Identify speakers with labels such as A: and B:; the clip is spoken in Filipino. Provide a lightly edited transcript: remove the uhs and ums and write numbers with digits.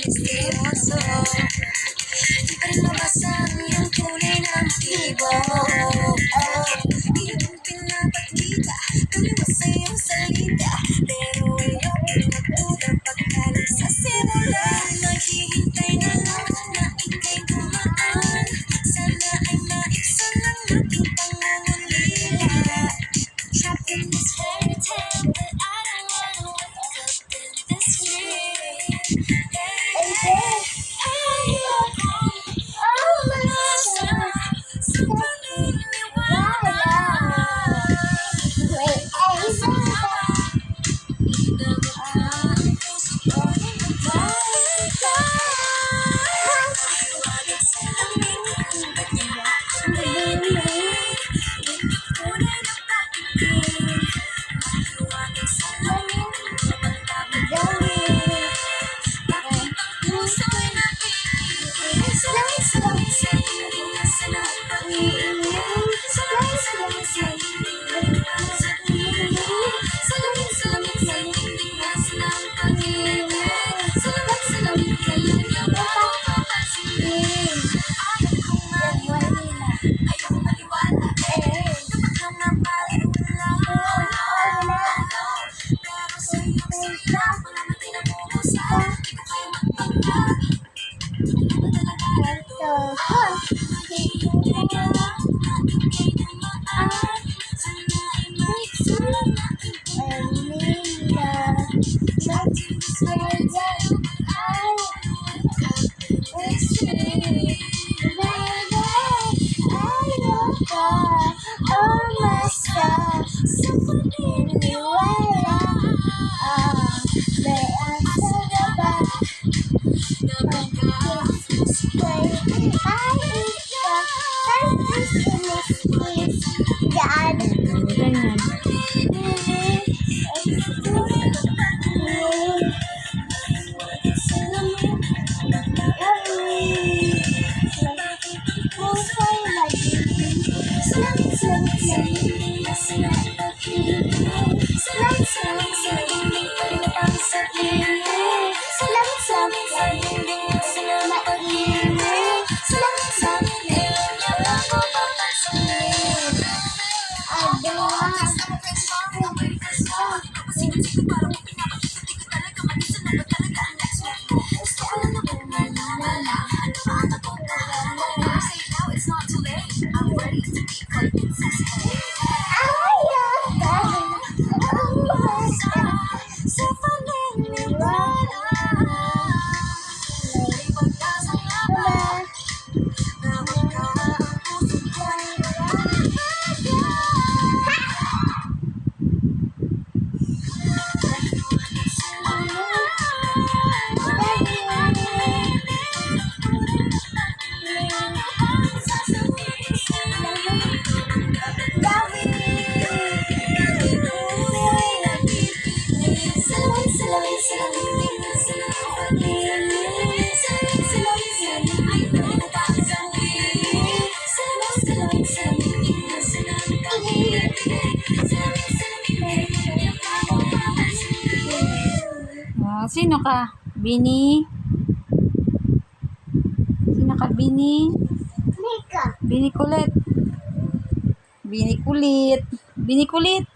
A: misteryoso. Di pa rin mabasa ang iyong tunay na motibo. Iyong pinapakita, kaliwas sa iyong salita, pero ayokong magduda pagkalit sa simula. Maghihintay na lang na ika'y dumaan, sana ay maiksan ang aking pangungulila. Trapped in this fairy tale that I don't wanna wake up in this dream.
B: Sino ka? Bini? Sino ka, Bini? Bini kulit. Bini kulit. Bini kulit.